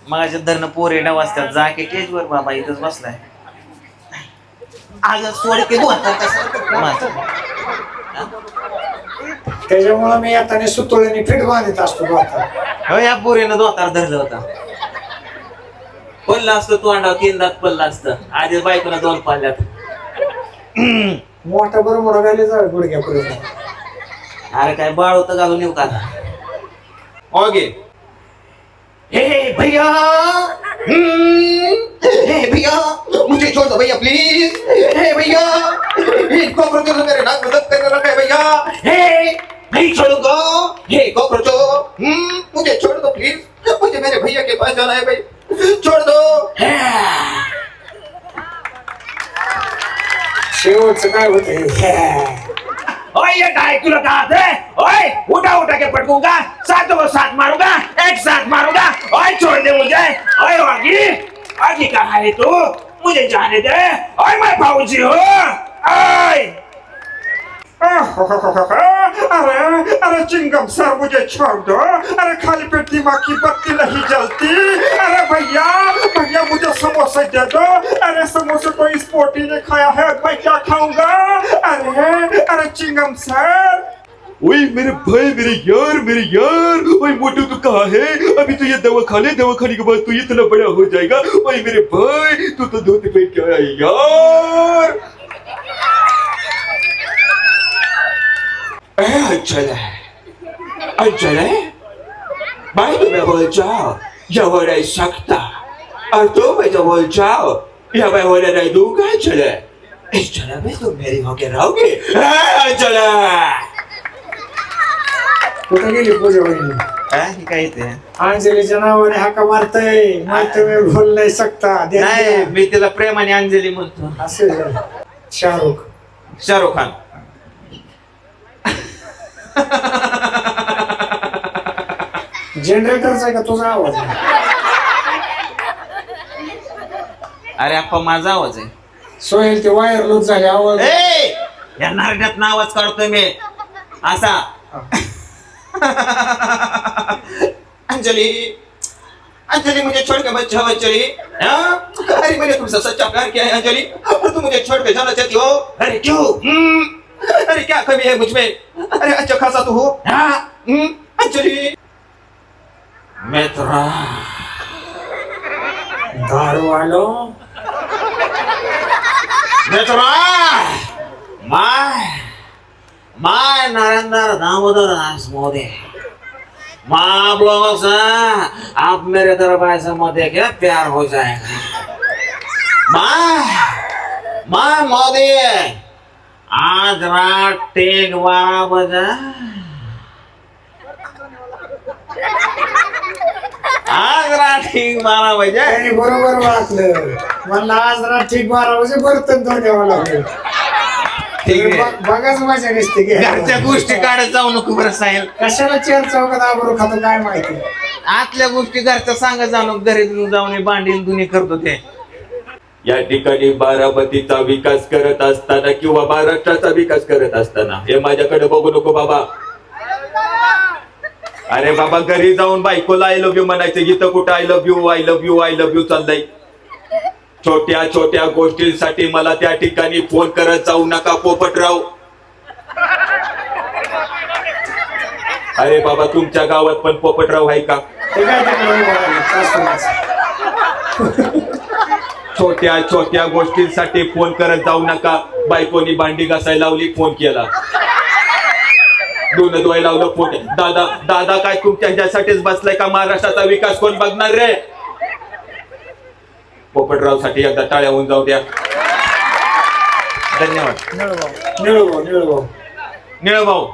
मगाच्या धरणं पोरे डाव असतात जा की टेजवर बाबा इथंच बसलाय आज सोड की त्याच्यामुळे मी आता सुतोळ्याने फिट बांधित असतो हो या पोरीनं दोतार धरलं होता पडलं असतं तू अंडाव 3 दात पडलं असतं आधी बायकोला 2 पाल्यात मोठा बरोबर घाले जावे गुडघ्यापर्यंत. अरे काय बाळ होतं घालून येऊ का ओके हे भैया हे भैया मुझे छोड़ दो भैया प्लीज हे भैया कॉकरोच मेरे नाक में दर्द कर रहा है भैया हे नहीं छोड़ूंगा हे कॉकरोच मुझे छोड़ दो प्लीज मुझे मेरे भैया के पास जाना है भाई छोड़ दो शेवटचं काय होत ओए ये 2.5 किलो का हाथ है ओए उठा उठा के पटकूंगा 7 को 7 मारूंगा एक साथ मारूंगा ओए छोड़ दे मुझे ओए आगी आगी कहाँ है तू मुझे जाने दे ओए मैं फौजी हूँ ओए अरे अरे चिंगम सर मुझे छोड़ दो अरे खाली पेट दिमाग की बत्ती नहीं जलती अरे भैया भैया मुझे समोसा दे दो अरे समोसे तो इस पोटी ने खाया है मैं क्या खाऊंगा अरे अरे चिंगम सर ओए मेरे भाई मेरे यार ओए मोटू तू कहाँ है अभी तो ये दवा खाने के बाद तू इतना बड़ा हो जाएगा ओए मेरे भाई तू तो धोती पहन के आया यार अंचले भाई तुम्हें बोल जाओ या वो नहीं सकता और तुम तो बोल जाओ या मैं होने नहीं दूंगा अंचले इस जगह में तुम मेरी होके रहोगे अंचले कुठे गेली पूजा वहिनी काय ते अंजलीच्या नावाने हाका मारतय नाही तुम्ही बोल नाही सकता नाही मी तिला प्रेमाने अंजली म्हणतो असं शाहरुख खान जनरेटरचा का तुझा आवाज अरे अप्पा माझा आवाज आहे सोहेल ते वायर लूज झाले आवाज या नारड्यात आवाज काढतोय मी असा अंजलि अंजलि मुझे छोड़ के मत जाओ अंजलि अरे मैंने तुमसे सच्चा प्यार किया है अंजलि और तुम मुझे छोड़ के जाना चाहती हो अरे क्यों अरे क्या कमी है मुझमें अरे अच्छा खासा तो हो अंजलि मित्रा दारू वालो मित्रा मैं नरेंद्र दामोदर दास मोदी माँ आप लोगों से आप मेरे तरफ ऐसे मत देखिए प्यार हो जाएगा मैं मोदी आज रात ठीक 12 बजे आज रात ठीक 12 बजे त्याने बरोबर वाटलं मला आज रात ठीक 12 वाजे बर्तन धुण्यावाला बघाच मजा नसते घरच्या गोष्टी काढत जाऊ नको बरं साहेब कशाला चेअर चौकात आबरू खातो काय माहिती आतल्या गोष्टी घरच्या सांगत जाऊ घरी जाऊन भांडी दुनी करतो ते या ठिकाणी बारामतीचा विकास करत असताना किंवा महाराष्ट्राचा विकास करत असताना हे माझ्याकडे बघू नको बाबा अरे बाबा घरी जाऊन बायकोला आय लव्ह यू म्हणायचं इथं कुठं आय लव्ह यू चाललंय छोट्या छोट्या गोष्टींसाठी मला त्या ठिकाणी फोन करत जाऊ नका पोपटराव अरे बाबा तुमच्या गावात पण पोपटराव आहे का छोट्या छोट्या गोष्टींसाठी फोन करत जाऊ नका बायकोनी भांडी घासायला लावली फोन केला दोन धुवायला लावलं फोन दादा काय तुमच्या ह्याच्यासाठीच बसलाय का महाराष्ट्राचा विकास कोण बघणार रे पोपटराव साठी एकदा टाळ्या होऊन जाऊ द्या धन्यवाद निळभाऊ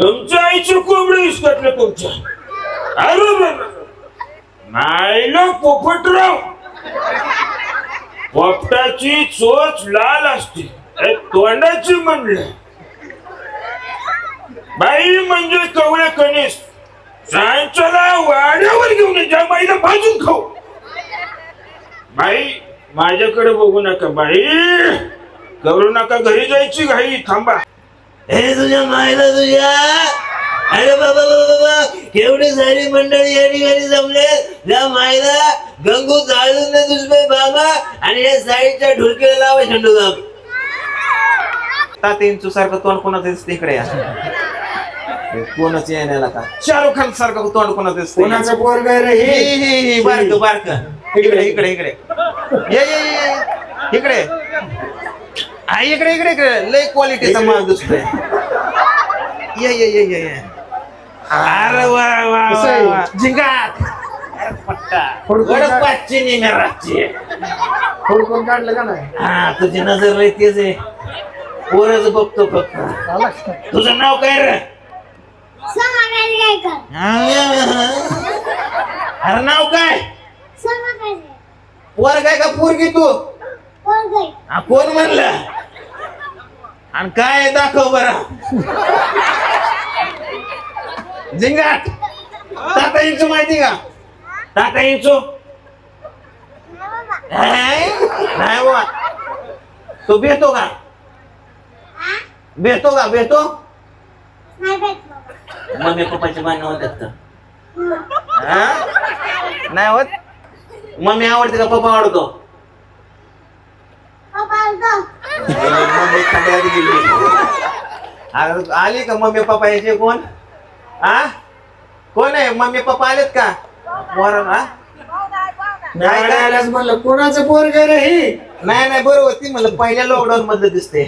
तुमच्या आईची कोंबडी विस्कटलं तुमच्या अरे नाहीला पोपटराव पोपटाची चोच लाल असते तोंडाची म्हणलं बाई म्हणजे कवळे कणीस सांच्याला वाड्यावर घेऊन जा बाईला भाजून खाऊ बाई माझ्याकडे बघू नका बाई करू नका घरी जायची घाई थांबा हे तुझ्या मायला तुझ्या अरे बाबा केवढी सारी मंडळी या ठिकाणी जमले त्या मायला गंगू चालून दुसरे बाबा आणि या साईडच्या ढोलकीला लावा झेंडू जाम. तात्यांचं सारखं तोंड कोणाचं दिसतं इकडे या. कोणाच येण्याला का शाहरुख खान सारखं तोंड कोणाचं दिसतं. कोणाचं पोरग रे हे बारक बारक इकडे इकडे इकडे ये ये ये इकडे इकडे इकडे इकडे लय क्वालिटीचा माल दिसतोय. ये ये ये ये अरे वा वा वा झिंगाट पट्टा पाचशे नेम्या रातची. फोडकून काढलं का नाही हा तुझी नजर रे तेच आहे. पोरच बघतो फक्त. तुझं नाव काय रे? अरे नाव काय? पोर काय का पोरगी तू? हा, कोण म्हणलं? आणि काय दाखव बरं. झिंगाट ताता इंचू माहिती का? ताता इंचू नाही बुवा. तू भेटतो का? भेटतो का? भेटतो मम्मी पप्पाचे भांडण होतात का? नाही होत. मम्मी आवडते का पप्पा आवडतो? मम्मी खड्यात गेली. आली का मम्मी पप्पा याचे कोण? हा कोण आहे? मम्मी पप्पा आलेत का? वर म्हणलं कोणाचं पोरग रे हे नाही नाही बरोबर ती म्हणलं पहिल्या लॉकडाऊन मधलं दिसते.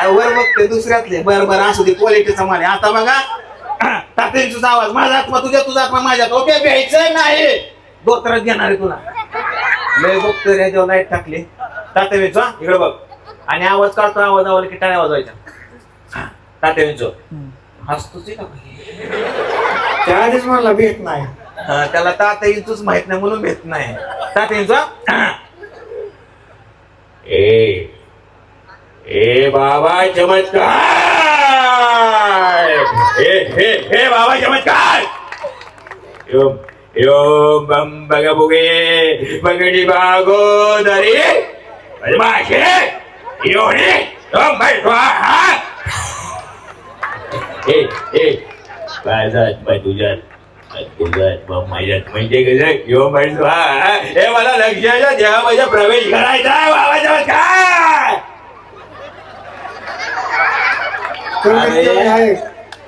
वर बघते दुसऱ्यातले. बरं बरं असू दे क्वालिटीचा माल. आता बघा तात्यांचा आवाज. माझा आत्मा तुझ्या तुझा आत्मा माझ्यात. ओके भ्यायचं नाही. डोक्यात घेणार आहे तुला. लय बघतो रे जेव्हा लाईट टाकली तात्या वेचो इकडे बघ आणि आवाज काढतो. आवाज आवाज की टाळ्या वाजवायच्या. तात्या वेचो हसतोच का? त्या आधीच म्हणला भेट नाही. त्याला तात्या इंचूच माहित नाही म्हणून भेट नाही. तात्या इंचू ए ए बाबा चमत्कार. हे बाबा चमत्कार. योम योम बम बग बुगे बगडी बागोदरी माशे योनी ओम भाई स्वाहा. ए बाजात तुझ्यात माझ्यात म्हणजे कसं यो भाई स्वाहा. हे मला लक्षाच्या देवामध्ये प्रवेश करायचा आहे बाबा चमत्कार.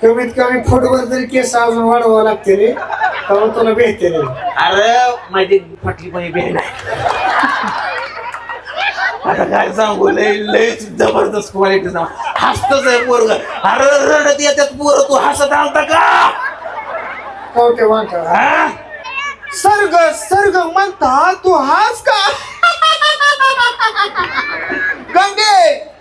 कमीत कमी फुटवर तरी केस अजून वाढवावं लागते रे तेव्हा तुला भेटते रे. अरे माझी फाटली पण भेट आहे. आता काय सांगू लय लय जबरदस्त क्वालिटीचा हसतच आहे पोरग. अरे रडत येतात पोर. तू हसत आलता का? कवटे वांका हा? सर्ग सर्ग म्हणता तू हास का? गंगे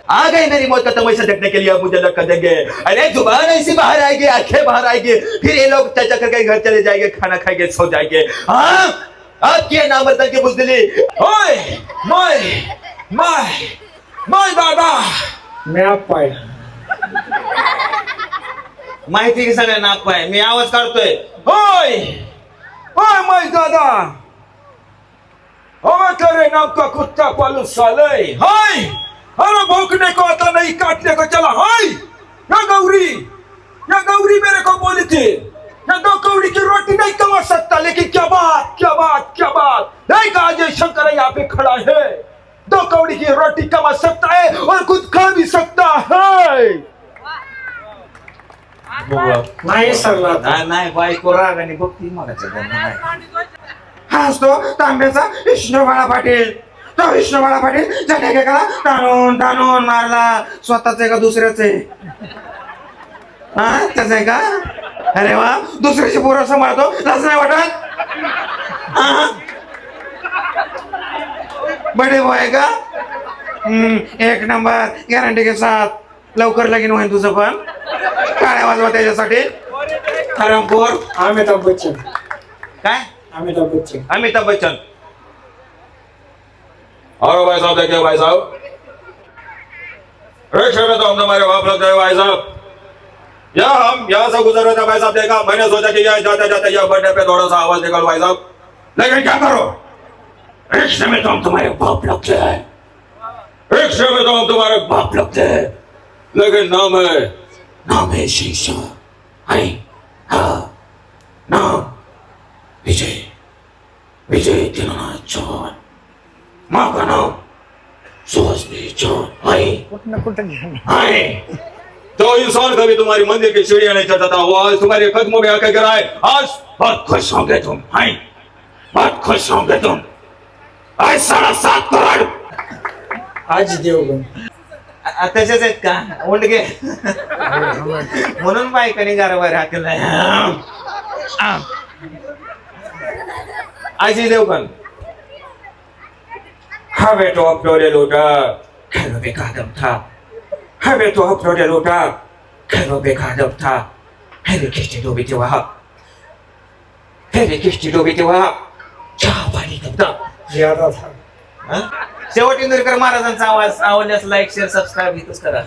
आ गई मेरी मौत का तमाशा देखने के लिए अब मुझे लटका देंगे. अरे जुबान ऐसी बाहर आएगी आंखें बाहर आएगी फिर ये लोग चर्चा करके घर चले जाएंगे खाना खाएंगे सो जाएंगे. हाँ आपके नाम बदल के बुजदिली. ओए मोय मोय मोय दादा मी पाय माहिती की सगळ्यांना आहे. मी आवाज काढतोय. होय होय मोय दादा हमें तेरे नाम का कुत्ता पालू साले. होय अरे भौंकने को आता नहीं काटने को चला. हाय या गौरी मेरे को बोली थी ये 2 कौड़ी की रोटी नहीं कमा सकता. लेकिन क्या बात क्या बात क्या बात. नहीं कहा अजय शंकर यहाँ पे खड़ा है 2 कौड़ी की रोटी कमा सकता है और खुद खा भी सकता है. नाही सरला नाही बायको रागाने बघती मला. हसतो तांब्याचा विष्णूबाळा पाटील. तो विष्णूबाळा पाटील जाणे का ताणून ताणून मारला. स्वतःच आहे का दुसऱ्याच आहे? हा त्याच आहे का? अरे वा दुसऱ्याची पोरं सांभाळतो. लाज नाही वाटत? बडे भाऊ आहे का? एक नंबर गॅरंटी के साथ. लवकर लगीन होईल तुझं पण. टाळ्या वाजवा त्याच्यासाठी. हरामखोर. अमिताभ बच्चन काय? अमिताभ बच्चन अमिताभ बच्चन. और भाई साहब देखिए भाई साहब रिक्शे में तो हम हमारे बाप लोग गए भाई साहब. हम यहाँ से गुजर रहे थे भाई साहब. देखा मैंने सोचा कि यह जाते जाते यह बर्थडे पे थोड़ा सा आवाज निकाल भाई साहब. लेकिन क्या करो रिक्शे में तो हम तुम्हारे बाप लगते हैं. रिक्शे में तो हम तुम्हारे बाप लगते हैं. लेकिन नाम है शीशा. हाँ विजय विजय दीनानाथ चौहान माँ का नाम सुहासनी चौहान हाय तो इंसान कभी तुम्हारी मंदिर की सीढ़ियां नहीं चढ़ता था वो आज तुम्हारे कदमों में आकर गिरा है आज बहुत खुश होंगे तुम हाय बहुत खुश होंगे तुम आज 7.5 करोड़ आज देवगण तसेच आहेत का उंडगे म्हणून बायकाने गाराबाहेर हाकल अजय देवगण हमें तो अपलोडे लौटा घरों पे कदम था हमें तो अपलोडे लौटा घरों पे कदम था हेरे किस्ती डोबी तेव्हा चहा पाणी करता ज्यादा था शेवट इंदुरीकर महाराजांचा आवाज आवडल्यास लाईक शेअर सबस्क्राईब इथंच करा